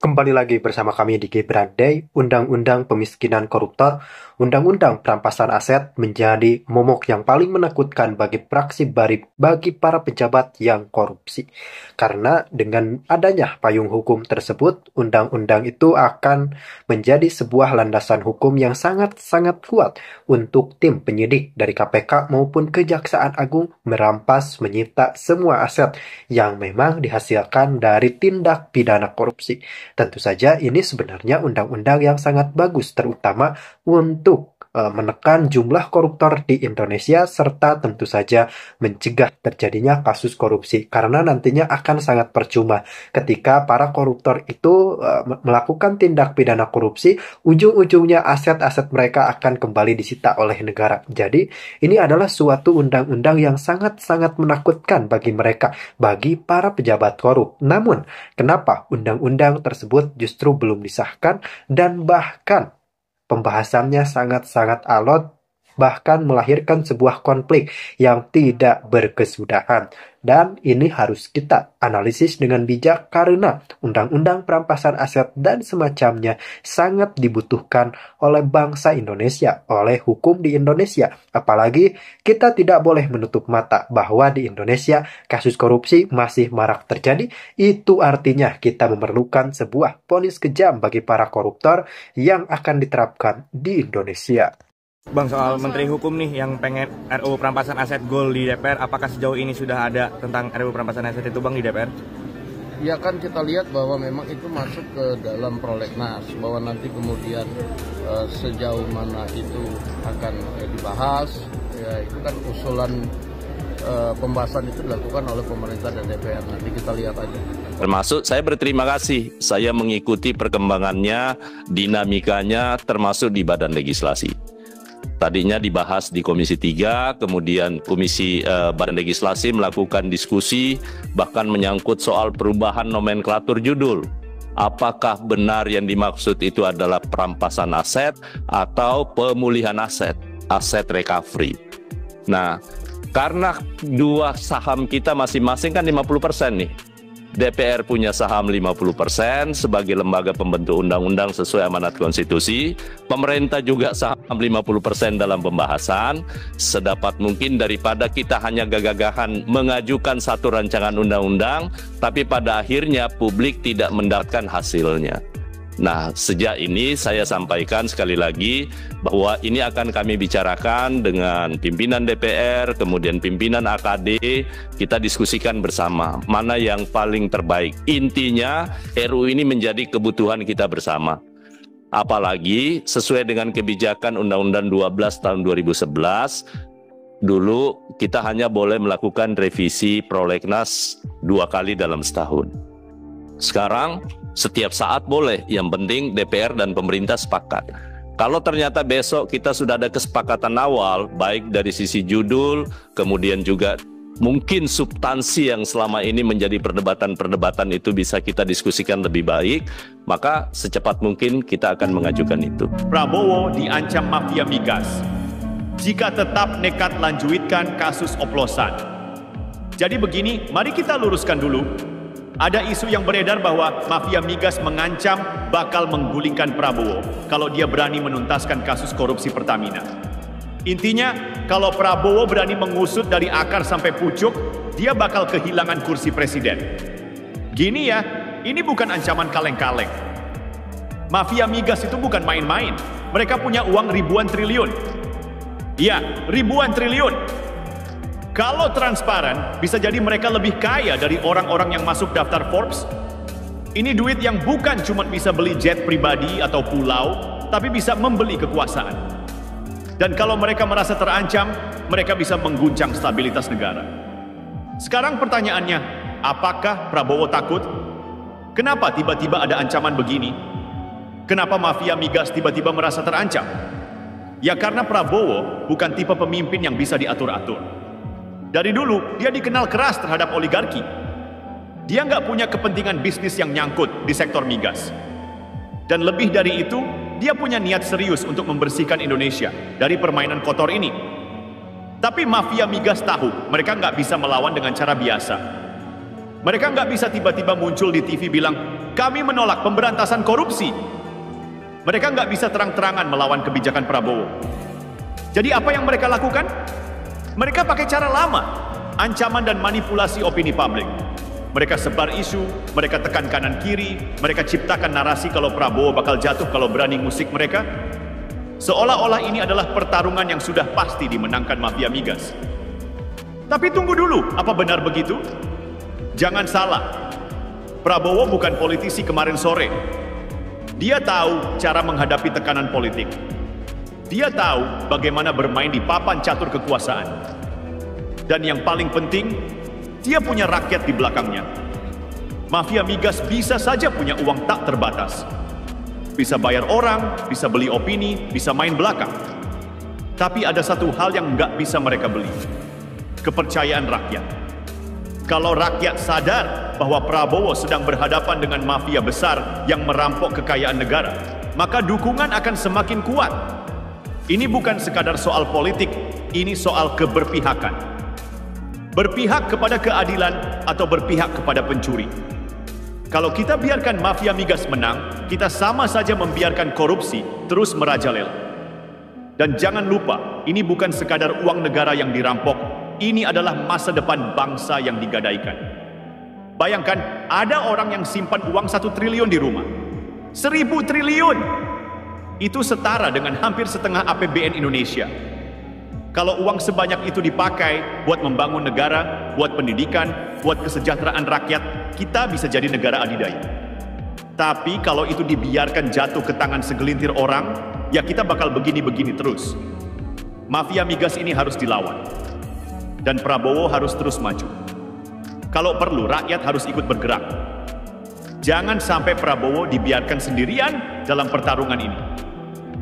Kembali lagi bersama kami di Gibran Day. Undang-undang pemiskinan koruptor, undang-undang perampasan aset menjadi momok yang paling menakutkan bagi bagi para pejabat yang korupsi. Karena dengan adanya payung hukum tersebut, undang-undang itu akan menjadi sebuah landasan hukum yang sangat-sangat kuat untuk tim penyidik dari KPK maupun Kejaksaan Agung merampas, menyita semua aset yang memang dihasilkan dari tindak pidana korupsi. Tentu saja ini sebenarnya undang-undang yang sangat bagus, terutama untuk menekan jumlah koruptor di Indonesia serta tentu saja mencegah terjadinya kasus korupsi. Karena nantinya akan sangat percuma ketika para koruptor itu melakukan tindak pidana korupsi, ujung-ujungnya aset-aset mereka akan kembali disita oleh negara. Jadi ini adalah suatu undang-undang yang sangat-sangat menakutkan bagi mereka, bagi para pejabat korup. Namun, kenapa undang-undang tersebut justru belum disahkan dan bahkan pembahasannya sangat-sangat alot, bahkan melahirkan sebuah konflik yang tidak berkesudahan. Dan ini harus kita analisis dengan bijak karena undang-undang perampasan aset dan semacamnya sangat dibutuhkan oleh bangsa Indonesia, oleh hukum di Indonesia. Apalagi kita tidak boleh menutup mata bahwa di Indonesia kasus korupsi masih marak terjadi. Itu artinya kita memerlukan sebuah vonis kejam bagi para koruptor yang akan diterapkan di Indonesia. Bang, soal Menteri Hukum nih yang pengen RUU perampasan aset gol di DPR, apakah sejauh ini sudah ada tentang RUU perampasan aset itu Bang di DPR? Ya kan kita lihat bahwa memang itu masuk ke dalam prolegnas, bahwa nanti kemudian sejauh mana itu akan dibahas, ya itu kan usulan pembahasan itu dilakukan oleh pemerintah dan DPR, nanti kita lihat aja. Termasuk saya berterima kasih, saya mengikuti perkembangannya, dinamikanya termasuk di Badan Legislasi. Tadinya dibahas di Komisi 3, kemudian Komisi Badan Legislasi melakukan diskusi, bahkan menyangkut soal perubahan nomenklatur judul. Apakah benar yang dimaksud itu adalah perampasan aset atau pemulihan aset, aset recovery. Nah, karena dua saham kita masing-masing kan 50% nih. DPR punya saham 50% sebagai lembaga pembentuk undang-undang sesuai amanat konstitusi. Pemerintah juga saham 50% dalam pembahasan. Sedapat mungkin daripada kita hanya gagah-gagahan mengajukan satu rancangan undang-undang, tapi pada akhirnya publik tidak mendapatkan hasilnya. Nah, sejak ini saya sampaikan sekali lagi bahwa ini akan kami bicarakan dengan pimpinan DPR, kemudian pimpinan AKD, kita diskusikan bersama mana yang paling terbaik. Intinya RUU ini menjadi kebutuhan kita bersama. Apalagi sesuai dengan kebijakan Undang-Undang 12 tahun 2011, dulu kita hanya boleh melakukan revisi prolegnas 2 kali dalam setahun. Sekarang setiap saat boleh, yang penting DPR dan pemerintah sepakat. Kalau ternyata besok kita sudah ada kesepakatan awal, baik dari sisi judul, kemudian juga mungkin substansi yang selama ini menjadi perdebatan-perdebatan itu bisa kita diskusikan lebih baik, maka secepat mungkin kita akan mengajukan itu. Prabowo diancam mafia migas jika tetap nekat lanjutkan kasus oplosan. Jadi begini, mari kita luruskan dulu. Ada isu yang beredar bahwa mafia migas mengancam bakal menggulingkan Prabowo kalau dia berani menuntaskan kasus korupsi Pertamina. Intinya, kalau Prabowo berani mengusut dari akar sampai pucuk, dia bakal kehilangan kursi presiden. Gini ya, ini bukan ancaman kaleng-kaleng. Mafia migas itu bukan main-main. Mereka punya uang ribuan triliun. Iya, ribuan triliun. Kalau transparan, bisa jadi mereka lebih kaya dari orang-orang yang masuk daftar Forbes. Ini duit yang bukan cuma bisa beli jet pribadi atau pulau, tapi bisa membeli kekuasaan. Dan kalau mereka merasa terancam, mereka bisa mengguncang stabilitas negara. Sekarang pertanyaannya, apakah Prabowo takut? Kenapa tiba-tiba ada ancaman begini? Kenapa mafia migas tiba-tiba merasa terancam? Ya karena Prabowo bukan tipe pemimpin yang bisa diatur-atur. Dari dulu, dia dikenal keras terhadap oligarki. Dia nggak punya kepentingan bisnis yang nyangkut di sektor migas. Dan lebih dari itu, dia punya niat serius untuk membersihkan Indonesia dari permainan kotor ini. Tapi mafia migas tahu, mereka nggak bisa melawan dengan cara biasa. Mereka nggak bisa tiba-tiba muncul di TV bilang, kami menolak pemberantasan korupsi. Mereka nggak bisa terang-terangan melawan kebijakan Prabowo. Jadi apa yang mereka lakukan? Mereka pakai cara lama, ancaman dan manipulasi opini publik. Mereka sebar isu, mereka tekan kanan kiri, mereka ciptakan narasi kalau Prabowo bakal jatuh kalau berani musik mereka. Seolah-olah ini adalah pertarungan yang sudah pasti dimenangkan mafia migas. Tapi tunggu dulu, apa benar begitu? Jangan salah, Prabowo bukan politisi kemarin sore. Dia tahu cara menghadapi tekanan politik. Dia tahu bagaimana bermain di papan catur kekuasaan. Dan yang paling penting, dia punya rakyat di belakangnya. Mafia migas bisa saja punya uang tak terbatas. Bisa bayar orang, bisa beli opini, bisa main belakang. Tapi ada satu hal yang nggak bisa mereka beli. Kepercayaan rakyat. Kalau rakyat sadar bahwa Prabowo sedang berhadapan dengan mafia besar yang merampok kekayaan negara, maka dukungan akan semakin kuat. Ini bukan sekadar soal politik, ini soal keberpihakan. Berpihak kepada keadilan atau berpihak kepada pencuri. Kalau kita biarkan mafia migas menang, kita sama saja membiarkan korupsi terus merajalela. Dan jangan lupa, ini bukan sekadar uang negara yang dirampok, ini adalah masa depan bangsa yang digadaikan. Bayangkan, ada orang yang simpan uang 1 triliun di rumah. 1.000 triliun! Itu setara dengan hampir setengah APBN Indonesia. Kalau uang sebanyak itu dipakai buat membangun negara, buat pendidikan, buat kesejahteraan rakyat, kita bisa jadi negara adidaya. Tapi kalau itu dibiarkan jatuh ke tangan segelintir orang, ya kita bakal begini-begini terus. Mafia migas ini harus dilawan. Dan Prabowo harus terus maju. Kalau perlu, rakyat harus ikut bergerak. Jangan sampai Prabowo dibiarkan sendirian dalam pertarungan ini.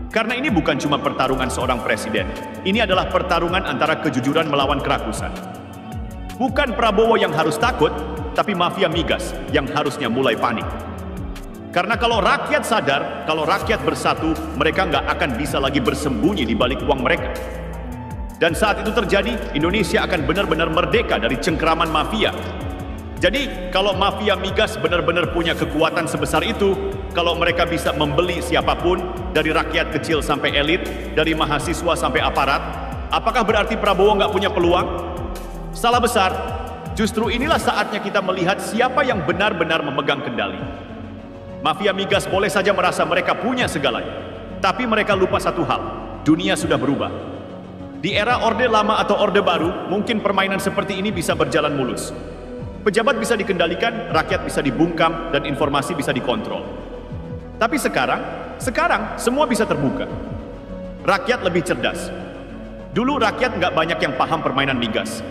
Karena ini bukan cuma pertarungan seorang presiden. Ini adalah pertarungan antara kejujuran melawan kerakusan. Bukan Prabowo yang harus takut, tapi mafia migas yang harusnya mulai panik. Karena kalau rakyat sadar, kalau rakyat bersatu, mereka nggak akan bisa lagi bersembunyi di balik uang mereka. Dan saat itu terjadi, Indonesia akan benar-benar merdeka dari cengkeraman mafia. Jadi, kalau mafia migas benar-benar punya kekuatan sebesar itu, kalau mereka bisa membeli siapapun, dari rakyat kecil sampai elit, dari mahasiswa sampai aparat, apakah berarti Prabowo nggak punya peluang? Salah besar. Justru inilah saatnya kita melihat siapa yang benar-benar memegang kendali. Mafia migas boleh saja merasa mereka punya segalanya, tapi mereka lupa satu hal, dunia sudah berubah. Di era Orde Lama atau Orde Baru, mungkin permainan seperti ini bisa berjalan mulus. Pejabat bisa dikendalikan, rakyat bisa dibungkam, dan informasi bisa dikontrol. Tapi sekarang semua bisa terbuka. Rakyat lebih cerdas. Dulu rakyat nggak banyak yang paham permainan migas.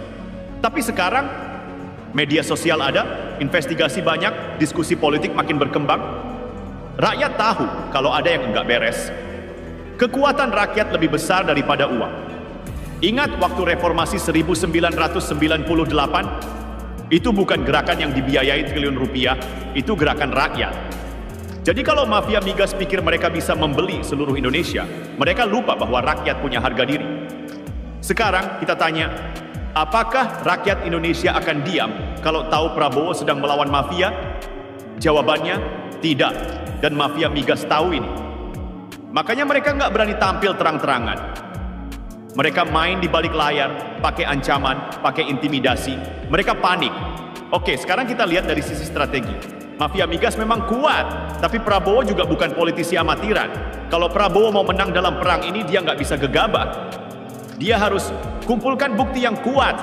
Tapi sekarang, media sosial ada, investigasi banyak, diskusi politik makin berkembang. Rakyat tahu kalau ada yang nggak beres. Kekuatan rakyat lebih besar daripada uang. Ingat waktu reformasi 1998? Itu bukan gerakan yang dibiayai triliun rupiah, itu gerakan rakyat. Jadi kalau mafia migas pikir mereka bisa membeli seluruh Indonesia, mereka lupa bahwa rakyat punya harga diri. Sekarang kita tanya, apakah rakyat Indonesia akan diam kalau tahu Prabowo sedang melawan mafia? Jawabannya, tidak. Dan mafia migas tahu ini. Makanya mereka nggak berani tampil terang-terangan. Mereka main di balik layar, pakai ancaman, pakai intimidasi. Mereka panik. Oke, sekarang kita lihat dari sisi strategi. Mafia migas memang kuat, tapi Prabowo juga bukan politisi amatiran. Kalau Prabowo mau menang dalam perang ini, dia nggak bisa gegabah. Dia harus kumpulkan bukti yang kuat.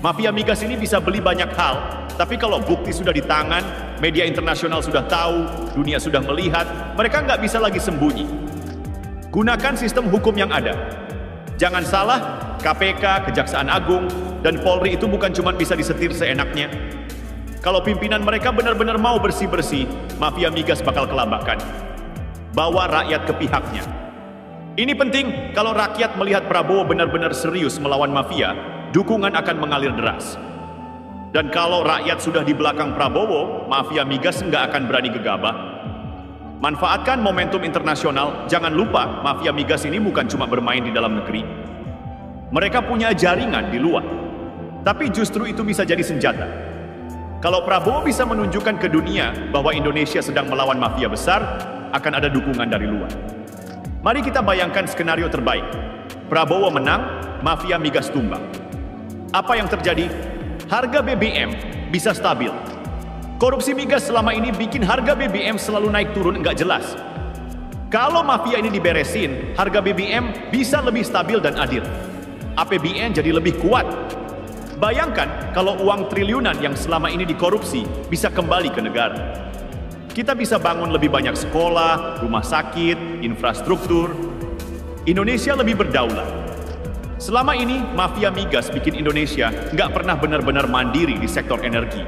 Mafia migas ini bisa beli banyak hal, tapi kalau bukti sudah di tangan, media internasional sudah tahu, dunia sudah melihat, mereka nggak bisa lagi sembunyi. Gunakan sistem hukum yang ada. Jangan salah, KPK, Kejaksaan Agung, dan Polri itu bukan cuma bisa disetir seenaknya. Kalau pimpinan mereka benar-benar mau bersih-bersih, mafia migas bakal kelabakan. Bawa rakyat ke pihaknya. Ini penting, kalau rakyat melihat Prabowo benar-benar serius melawan mafia, dukungan akan mengalir deras. Dan kalau rakyat sudah di belakang Prabowo, mafia migas nggak akan berani gegabah. Manfaatkan momentum internasional, jangan lupa mafia migas ini bukan cuma bermain di dalam negeri. Mereka punya jaringan di luar. Tapi justru itu bisa jadi senjata. Kalau Prabowo bisa menunjukkan ke dunia bahwa Indonesia sedang melawan mafia besar, akan ada dukungan dari luar. Mari kita bayangkan skenario terbaik. Prabowo menang, mafia migas tumbang. Apa yang terjadi? Harga BBM bisa stabil. Korupsi migas selama ini bikin harga BBM selalu naik turun nggak jelas. Kalau mafia ini diberesin, harga BBM bisa lebih stabil dan adil. APBN jadi lebih kuat. Bayangkan kalau uang triliunan yang selama ini dikorupsi bisa kembali ke negara. Kita bisa bangun lebih banyak sekolah, rumah sakit, infrastruktur. Indonesia lebih berdaulat. Selama ini, mafia migas bikin Indonesia nggak pernah benar-benar mandiri di sektor energi.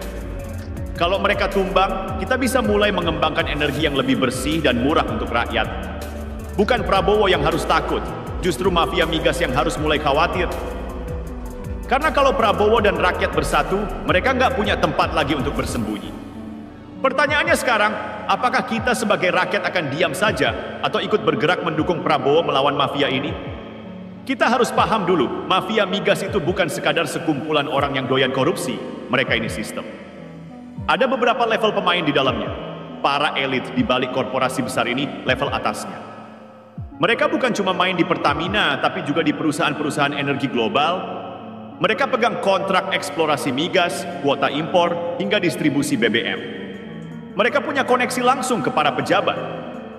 Kalau mereka tumbang, kita bisa mulai mengembangkan energi yang lebih bersih dan murah untuk rakyat. Bukan Prabowo yang harus takut, justru mafia migas yang harus mulai khawatir. Karena kalau Prabowo dan rakyat bersatu, mereka nggak punya tempat lagi untuk bersembunyi. Pertanyaannya sekarang, apakah kita sebagai rakyat akan diam saja atau ikut bergerak mendukung Prabowo melawan mafia ini? Kita harus paham dulu, mafia migas itu bukan sekadar sekumpulan orang yang doyan korupsi, mereka ini sistem. Ada beberapa level pemain di dalamnya. Para elit di balik korporasi besar ini level atasnya. Mereka bukan cuma main di Pertamina, tapi juga di perusahaan-perusahaan energi global. Mereka pegang kontrak eksplorasi migas, kuota impor, hingga distribusi BBM. Mereka punya koneksi langsung ke para pejabat.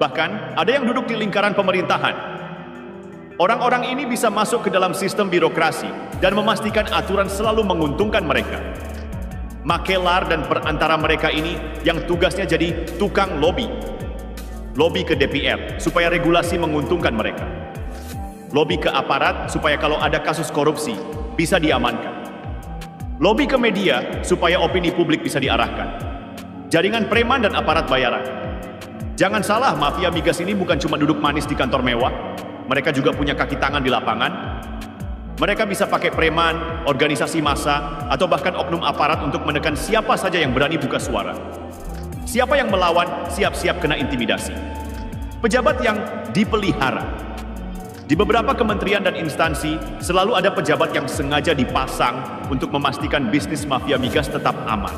Bahkan, ada yang duduk di lingkaran pemerintahan. Orang-orang ini bisa masuk ke dalam sistem birokrasi dan memastikan aturan selalu menguntungkan mereka. Makelar dan perantara mereka ini yang tugasnya jadi tukang lobby. Lobby ke DPR supaya regulasi menguntungkan mereka. Lobby ke aparat supaya kalau ada kasus korupsi bisa diamankan. Lobby ke media supaya opini publik bisa diarahkan. Jaringan preman dan aparat bayaran. Jangan salah, mafia migas ini bukan cuma duduk manis di kantor mewah. Mereka juga punya kaki tangan di lapangan. Mereka bisa pakai preman, organisasi massa, atau bahkan oknum aparat untuk menekan siapa saja yang berani buka suara. Siapa yang melawan, siap-siap kena intimidasi. Pejabat yang dipelihara. Di beberapa kementerian dan instansi, selalu ada pejabat yang sengaja dipasang untuk memastikan bisnis mafia migas tetap aman.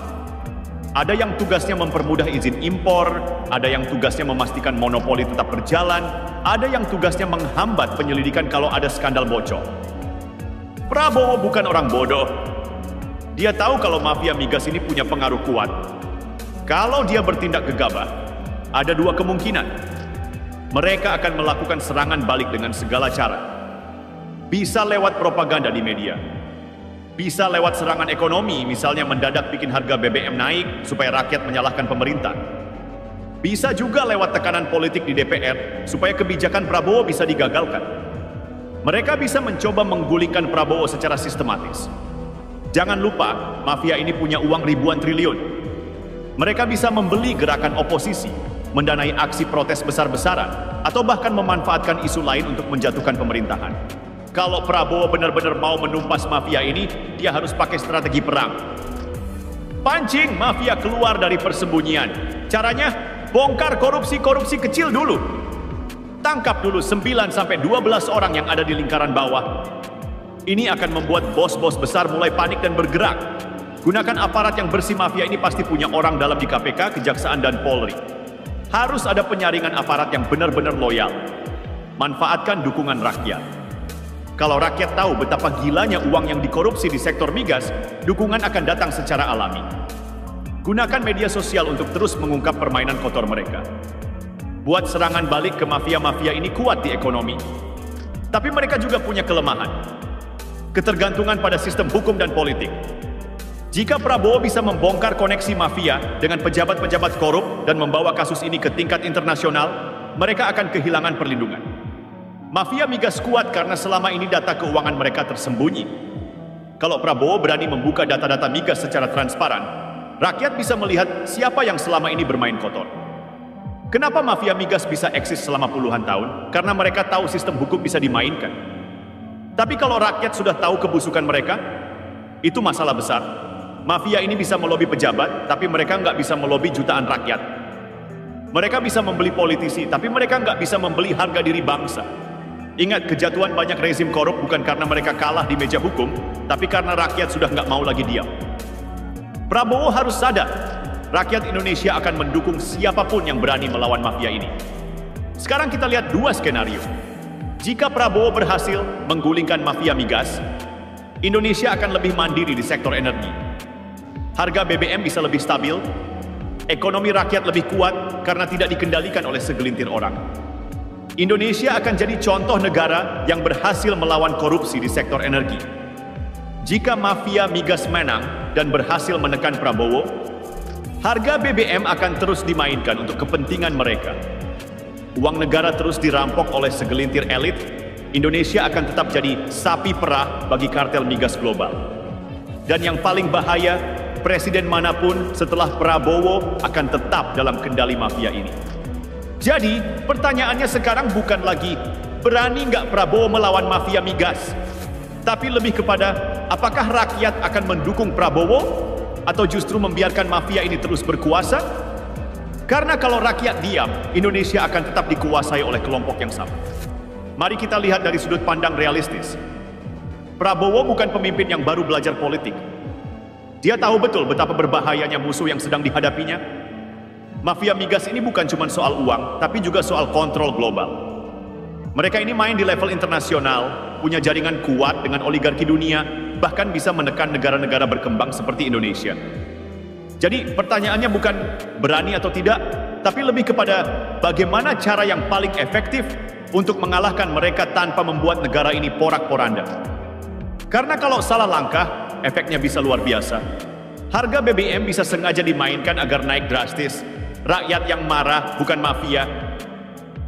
Ada yang tugasnya mempermudah izin impor, ada yang tugasnya memastikan monopoli tetap berjalan, ada yang tugasnya menghambat penyelidikan kalau ada skandal bocor. Prabowo bukan orang bodoh. Dia tahu kalau mafia migas ini punya pengaruh kuat. Kalau dia bertindak gegabah, ada dua kemungkinan. Mereka akan melakukan serangan balik dengan segala cara. Bisa lewat propaganda di media. Bisa lewat serangan ekonomi, misalnya mendadak bikin harga BBM naik supaya rakyat menyalahkan pemerintah. Bisa juga lewat tekanan politik di DPR supaya kebijakan Prabowo bisa digagalkan. Mereka bisa mencoba menggulingkan Prabowo secara sistematis. Jangan lupa, mafia ini punya uang ribuan triliun. Mereka bisa membeli gerakan oposisi, mendanai aksi protes besar-besaran, atau bahkan memanfaatkan isu lain untuk menjatuhkan pemerintahan. Kalau Prabowo benar-benar mau menumpas mafia ini, dia harus pakai strategi perang. Pancing mafia keluar dari persembunyian. Caranya, bongkar korupsi-korupsi kecil dulu. Tangkap dulu 9-12 orang yang ada di lingkaran bawah. Ini akan membuat bos-bos besar mulai panik dan bergerak. Gunakan aparat yang bersih mafia ini pasti punya orang dalam di KPK, Kejaksaan, dan Polri. Harus ada penyaringan aparat yang benar-benar loyal. Manfaatkan dukungan rakyat. Kalau rakyat tahu betapa gilanya uang yang dikorupsi di sektor migas, dukungan akan datang secara alami. Gunakan media sosial untuk terus mengungkap permainan kotor mereka. Buat serangan balik ke mafia-mafia ini kuat di ekonomi. Tapi mereka juga punya kelemahan. Ketergantungan pada sistem hukum dan politik. Jika Prabowo bisa membongkar koneksi mafia dengan pejabat-pejabat korup dan membawa kasus ini ke tingkat internasional, mereka akan kehilangan perlindungan. Mafia migas kuat karena selama ini data keuangan mereka tersembunyi. Kalau Prabowo berani membuka data-data migas secara transparan, rakyat bisa melihat siapa yang selama ini bermain kotor. Kenapa mafia migas bisa eksis selama puluhan tahun? Karena mereka tahu sistem hukum bisa dimainkan. Tapi kalau rakyat sudah tahu kebusukan mereka, itu masalah besar. Mafia ini bisa melobi pejabat, tapi mereka nggak bisa melobi jutaan rakyat. Mereka bisa membeli politisi, tapi mereka nggak bisa membeli harga diri bangsa. Ingat, kejatuhan banyak rezim korup bukan karena mereka kalah di meja hukum, tapi karena rakyat sudah nggak mau lagi diam. Prabowo harus sadar, rakyat Indonesia akan mendukung siapapun yang berani melawan mafia ini. Sekarang kita lihat dua skenario. Jika Prabowo berhasil menggulingkan mafia migas, Indonesia akan lebih mandiri di sektor energi. Harga BBM bisa lebih stabil, ekonomi rakyat lebih kuat karena tidak dikendalikan oleh segelintir orang. Indonesia akan jadi contoh negara yang berhasil melawan korupsi di sektor energi. Jika mafia migas menang dan berhasil menekan Prabowo, harga BBM akan terus dimainkan untuk kepentingan mereka. Uang negara terus dirampok oleh segelintir elit, Indonesia akan tetap jadi sapi perah bagi kartel migas global. Dan yang paling bahaya, presiden manapun setelah Prabowo akan tetap dalam kendali mafia ini. Jadi, pertanyaannya sekarang bukan lagi berani nggak Prabowo melawan mafia migas, tapi lebih kepada apakah rakyat akan mendukung Prabowo atau justru membiarkan mafia ini terus berkuasa? Karena kalau rakyat diam, Indonesia akan tetap dikuasai oleh kelompok yang sama. Mari kita lihat dari sudut pandang realistis. Prabowo bukan pemimpin yang baru belajar politik. Dia tahu betul betapa berbahayanya musuh yang sedang dihadapinya. Mafia migas ini bukan cuma soal uang, tapi juga soal kontrol global. Mereka ini main di level internasional, punya jaringan kuat dengan oligarki dunia, bahkan bisa menekan negara-negara berkembang seperti Indonesia. Jadi pertanyaannya bukan berani atau tidak, tapi lebih kepada bagaimana cara yang paling efektif untuk mengalahkan mereka tanpa membuat negara ini porak-poranda. Karena kalau salah langkah, efeknya bisa luar biasa. Harga BBM bisa sengaja dimainkan agar naik drastis. Rakyat yang marah bukan mafia.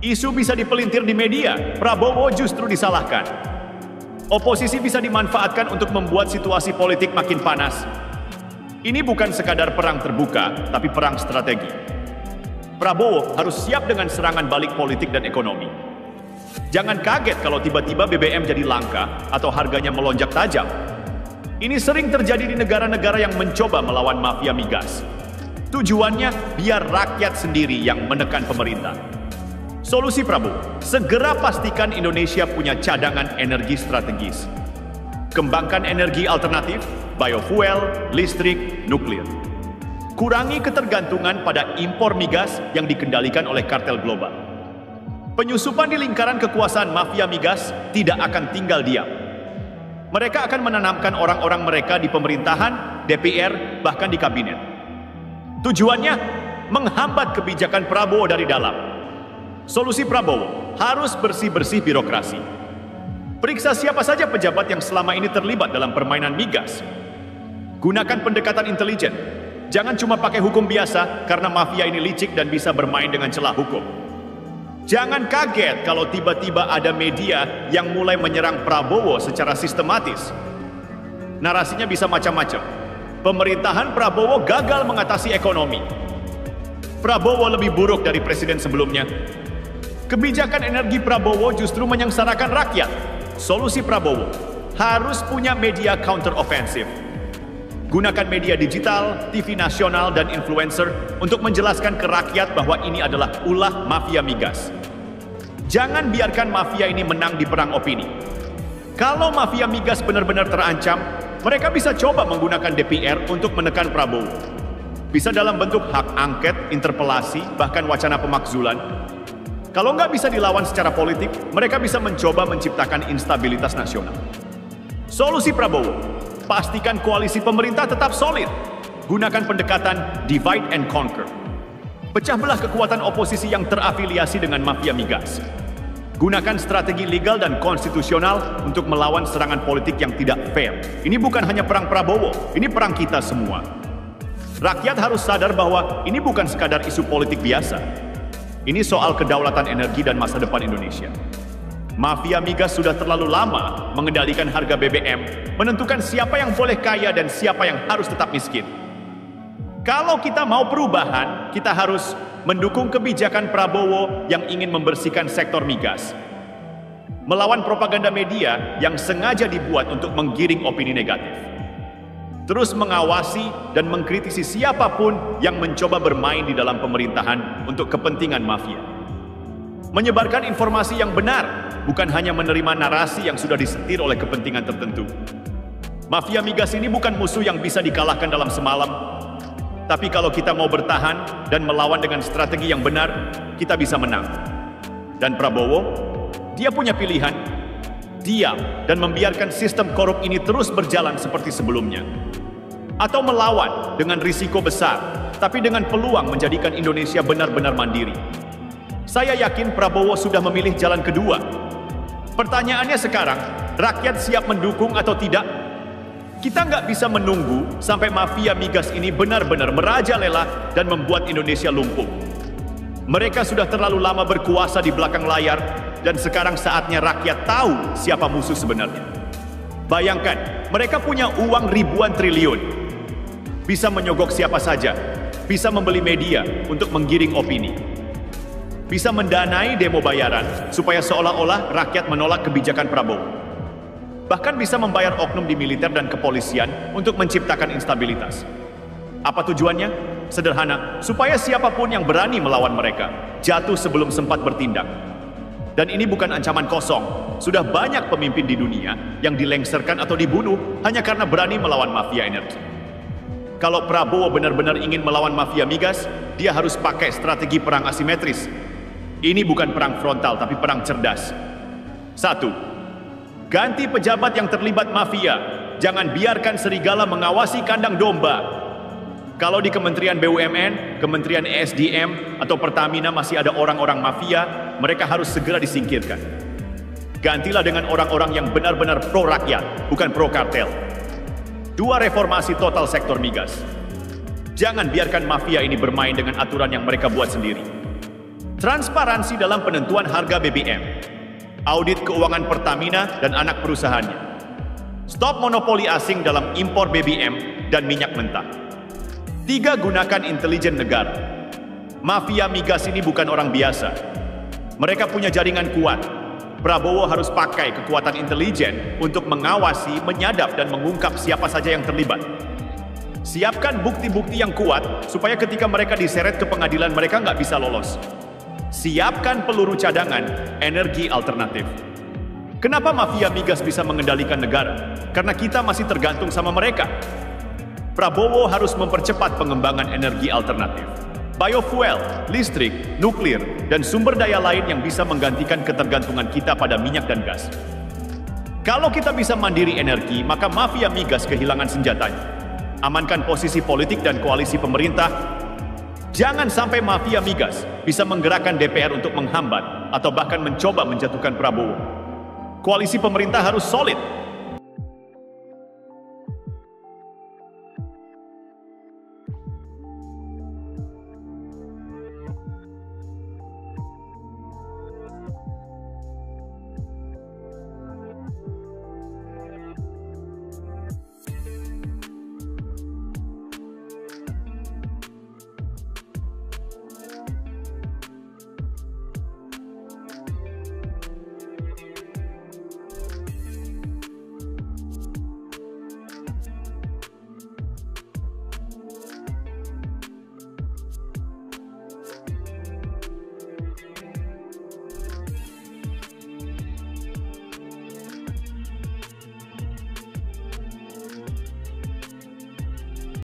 Isu bisa dipelintir di media, Prabowo justru disalahkan. Oposisi bisa dimanfaatkan untuk membuat situasi politik makin panas. Ini bukan sekadar perang terbuka, tapi perang strategi. Prabowo harus siap dengan serangan balik politik dan ekonomi. Jangan kaget kalau tiba-tiba BBM jadi langka atau harganya melonjak tajam. Ini sering terjadi di negara-negara yang mencoba melawan mafia migas. Tujuannya biar rakyat sendiri yang menekan pemerintah. Solusi Prabowo, segera pastikan Indonesia punya cadangan energi strategis. Kembangkan energi alternatif, biofuel, listrik, nuklir. Kurangi ketergantungan pada impor migas yang dikendalikan oleh kartel global. Penyusupan di lingkaran kekuasaan mafia migas tidak akan tinggal diam. Mereka akan menanamkan orang-orang mereka di pemerintahan, DPR, bahkan di kabinet. Tujuannya menghambat kebijakan Prabowo dari dalam. Solusi Prabowo harus bersih-bersih birokrasi. Periksa siapa saja pejabat yang selama ini terlibat dalam permainan migas. Gunakan pendekatan intelijen. Jangan cuma pakai hukum biasa karena mafia ini licik dan bisa bermain dengan celah hukum. Jangan kaget kalau tiba-tiba ada media yang mulai menyerang Prabowo secara sistematis. Narasinya bisa macam-macam. Pemerintahan Prabowo gagal mengatasi ekonomi. Prabowo lebih buruk dari presiden sebelumnya. Kebijakan energi Prabowo justru menyengsarakan rakyat. Solusi Prabowo harus punya media counter offensive. Gunakan media digital, TV nasional, dan influencer untuk menjelaskan ke rakyat bahwa ini adalah ulah mafia migas. Jangan biarkan mafia ini menang di perang opini. Kalau mafia migas benar-benar terancam, mereka bisa coba menggunakan DPR untuk menekan Prabowo. Bisa dalam bentuk hak angket, interpelasi, bahkan wacana pemakzulan. Kalau nggak bisa dilawan secara politik, mereka bisa mencoba menciptakan instabilitas nasional. Solusi Prabowo, pastikan koalisi pemerintah tetap solid. Gunakan pendekatan divide and conquer. Pecah belah kekuatan oposisi yang terafiliasi dengan mafia migas. Gunakan strategi legal dan konstitusional untuk melawan serangan politik yang tidak fair. Ini bukan hanya perang Prabowo, ini perang kita semua. Rakyat harus sadar bahwa ini bukan sekadar isu politik biasa. Ini soal kedaulatan energi dan masa depan Indonesia. Mafia migas sudah terlalu lama mengendalikan harga BBM, menentukan siapa yang boleh kaya dan siapa yang harus tetap miskin. Kalau kita mau perubahan, kita harus mendukung kebijakan Prabowo yang ingin membersihkan sektor migas. Melawan propaganda media yang sengaja dibuat untuk menggiring opini negatif. Terus mengawasi dan mengkritisi siapapun yang mencoba bermain di dalam pemerintahan untuk kepentingan mafia. Menyebarkan informasi yang benar, bukan hanya menerima narasi yang sudah disetir oleh kepentingan tertentu. Mafia migas ini bukan musuh yang bisa dikalahkan dalam semalam. Tapi kalau kita mau bertahan dan melawan dengan strategi yang benar, kita bisa menang. Dan Prabowo, dia punya pilihan, diam dan membiarkan sistem korup ini terus berjalan seperti sebelumnya. Atau melawan dengan risiko besar, tapi dengan peluang menjadikan Indonesia benar-benar mandiri. Saya yakin Prabowo sudah memilih jalan kedua. Pertanyaannya sekarang, rakyat siap mendukung atau tidak? Kita nggak bisa menunggu sampai mafia migas ini benar-benar merajalela dan membuat Indonesia lumpuh. Mereka sudah terlalu lama berkuasa di belakang layar dan sekarang saatnya rakyat tahu siapa musuh sebenarnya. Bayangkan, mereka punya uang ribuan triliun. Bisa menyogok siapa saja, bisa membeli media untuk menggiring opini. Bisa mendanai demo bayaran supaya seolah-olah rakyat menolak kebijakan Prabowo. Bahkan bisa membayar oknum di militer dan kepolisian untuk menciptakan instabilitas. Apa tujuannya? Sederhana, supaya siapapun yang berani melawan mereka jatuh sebelum sempat bertindak. Dan ini bukan ancaman kosong. Sudah banyak pemimpin di dunia yang dilengserkan atau dibunuh hanya karena berani melawan mafia energi. Kalau Prabowo benar-benar ingin melawan mafia migas, dia harus pakai strategi perang asimetris. Ini bukan perang frontal, tapi perang cerdas. 1. Ganti pejabat yang terlibat mafia. Jangan biarkan serigala mengawasi kandang domba. Kalau di Kementerian BUMN, Kementerian ESDM, atau Pertamina masih ada orang-orang mafia, mereka harus segera disingkirkan. Gantilah dengan orang-orang yang benar-benar pro rakyat, bukan pro kartel. 2. Reformasi total sektor migas. Jangan biarkan mafia ini bermain dengan aturan yang mereka buat sendiri. Transparansi dalam penentuan harga BBM. Audit keuangan Pertamina dan anak perusahaannya. Stop monopoli asing dalam impor BBM dan minyak mentah. 3. Gunakan intelijen negara. Mafia migas ini bukan orang biasa. Mereka punya jaringan kuat. Prabowo harus pakai kekuatan intelijen untuk mengawasi, menyadap, dan mengungkap siapa saja yang terlibat. Siapkan bukti-bukti yang kuat supaya ketika mereka diseret ke pengadilan mereka nggak bisa lolos. Siapkan peluru cadangan, energi alternatif. Kenapa mafia migas bisa mengendalikan negara? Karena kita masih tergantung sama mereka. Prabowo harus mempercepat pengembangan energi alternatif. Biofuel, listrik, nuklir, dan sumber daya lain yang bisa menggantikan ketergantungan kita pada minyak dan gas. Kalau kita bisa mandiri energi, maka mafia migas kehilangan senjatanya. Amankan posisi politik dan koalisi pemerintah. Jangan sampai mafia migas bisa menggerakkan DPR untuk menghambat atau bahkan mencoba menjatuhkan Prabowo. Koalisi pemerintah harus solid,